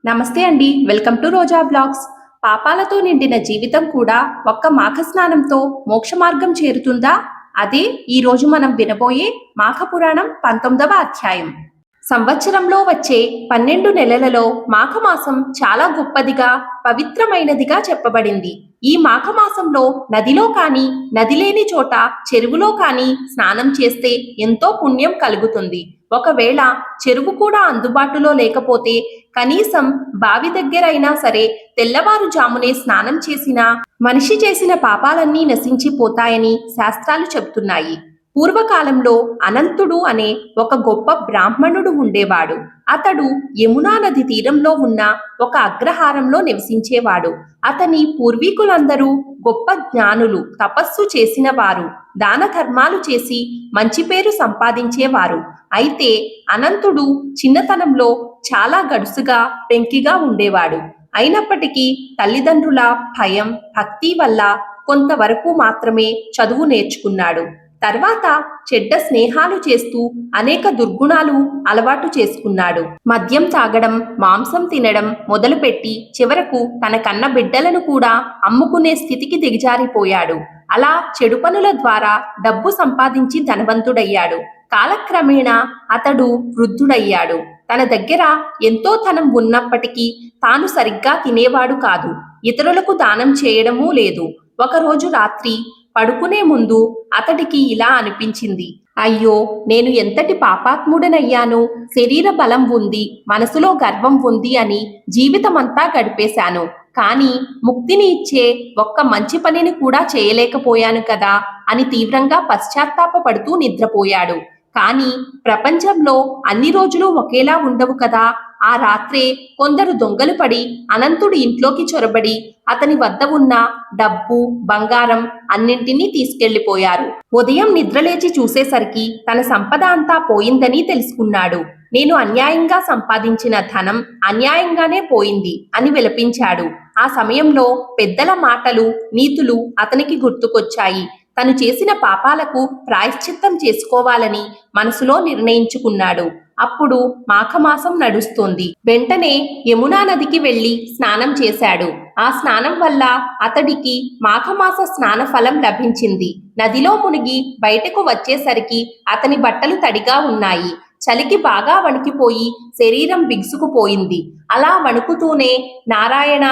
నమస్తే అండి. Welcome to Roja blogs. పాపాలతో నిండిన జీవితం కూడా ఒక్క మాఘ స్నానంతో మోక్ష మార్గం చేరుతుందా? అదే ఈ రోజు మనం వినబోయే మాఘ పురాణం 19వ అధ్యాయం. సంవత్సరంలో వచ్చే 12 నెలలలో మాఘమాసం చాలా గొప్పదిగా పవిత్రమైనదిగా చెప్పబడింది. ఈ మాఘమాసంలో నదిలో కాని నది లేని చోట చెరువులో కాని స్నానం చేస్తే ఎంతో పుణ్యం కలుగుతుంది. ఒకవేళ చెరువు కూడా అందుబాటులో లేకపోతే కనీసం బావి దగ్గరైనా సరే తెల్లవారుజామునే స్నానం చేసినా మనిషి చేసిన పాపాలన్నీ నశించిపోతాయని శాస్త్రాలు చెబుతున్నాయి. పూర్వకాలంలో అనంతుడు అనే ఒక గొప్ప బ్రాహ్మణుడు ఉండేవాడు. అతడు యమునా నది తీరంలో ఉన్న ఒక అగ్రహారంలో నివసించేవాడు. అతని పూర్వీకులందరూ గొప్ప జ్ఞానులు, తపస్సు చేసిన వారు, దాన ధర్మాలు చేసి మంచి పేరు సంపాదించేవారు. అయితే అనంతుడు చిన్నతనంలో చాలా గడుసుగా పెంకిగా ఉండేవాడు. అయినప్పటికీ తల్లిదండ్రుల భయం, భక్తి వల్ల కొంతవరకు మాత్రమే చదువు నేర్చుకున్నాడు. తర్వాత చెడ్డ స్నేహాలు చేస్తూ అనేక దుర్గుణాలు అలవాటు చేసుకున్నాడు. మద్యం తాగడం, మాంసం తినడం మొదలుపెట్టి చివరకు తన కన్న బిడ్డలను కూడా అమ్ముకునే స్థితికి దిగజారిపోయాడు. అలా చెడు పనుల ద్వారా డబ్బు సంపాదించి ధనవంతుడయ్యాడు. కాలక్రమేణా అతడు వృద్ధుడయ్యాడు. తన దగ్గర ఎంతో ధనం ఉన్నప్పటికీ తాను సరిగ్గా తినేవాడు కాదు. ఇతరులకు దానం చేయడమూ లేదు. ఒకరోజు రాత్రి పడుకునే ముందు అతడికి ఇలా అనిపించింది. అయ్యో, నేను ఎంతటి పాపాత్ముడనయ్యాను. శరీర బలం ఉంది, మనసులో గర్వం ఉంది అని జీవితమంతా గడిపేశాను. కానీ ముక్తిని ఇచ్చే ఒక్క మంచి పనిని కూడా చేయలేకపోయాను కదా అని తీవ్రంగా పశ్చాత్తాపపడుతూ నిద్రపోయాడు. కానీ ప్రపంచంలో అన్ని రోజులు ఒకేలా ఉండవు కదా. ఆ రాత్రే కొందరు దొంగలు పడి అనంతుడి ఇంట్లోకి చొరబడి అతని వద్ద ఉన్న డబ్బు, బంగారం అన్నింటినీ తీసుకెళ్లిపోయారు. ఉదయం నిద్రలేచి చూసేసరికి తన సంపద అంతా పోయిందని తెలుసుకున్నాడు. నేను అన్యాయంగా సంపాదించిన ధనం అన్యాయంగానే పోయింది అని విలపించాడు. ఆ సమయంలో పెద్దల మాటలు, నీతులు అతనికి గుర్తుకొచ్చాయి. తను చేసిన పాపాలకు ప్రాయశ్చిత్తం చేసుకోవాలని మనసులో నిర్ణయించుకున్నాడు. అప్పుడు మాఘమాసం నడుస్తోంది. వెంటనే యమునా నదికి వెళ్లి స్నానం చేశాడు. ఆ స్నానం వల్ల అతడికి మాఘమాస స్నాన ఫలం లభించింది. నదిలో మునిగి బయటకు వచ్చేసరికి అతని బట్టలు తడిగా ఉన్నాయి. చలికి బాగా వణికిపోయి శరీరం బిగుసుకుపోయింది. అలా వణుకుతూనే నారాయణ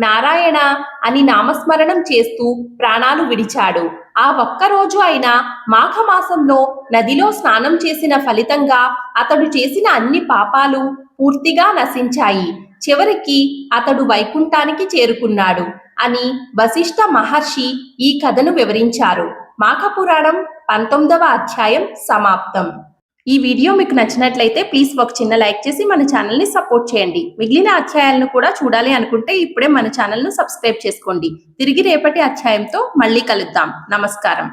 నారాయణ అని నామస్మరణం చేస్తూ ప్రాణాలు విడిచాడు. ఆ ఒక్కరోజు అయినా మాఘమాసంలో నదిలో స్నానం చేసిన ఫలితంగా అతడు చేసిన అన్ని పాపాలు పూర్తిగా నశించాయి. చివరికి అతడు వైకుంఠానికి చేరుకున్నాడు అని వశిష్ఠ మహర్షి ఈ కథను వివరించారు. మాఘ పురాణం 19వ అధ్యాయం సమాప్తం. ఈ వీడియో మీకు నచ్చినట్లయితే ప్లీజ్ ఒక చిన్న లైక్ చేసి మన ఛానల్ని సపోర్ట్ చేయండి. మిగిలిన అధ్యాయాలను కూడా చూడాలి అనుకుంటే ఇప్పుడే మన ఛానల్ను సబ్స్క్రైబ్ చేసుకోండి. తిరిగి రేపటి అధ్యాయంతో మళ్ళీ కలుద్దాం. నమస్కారం.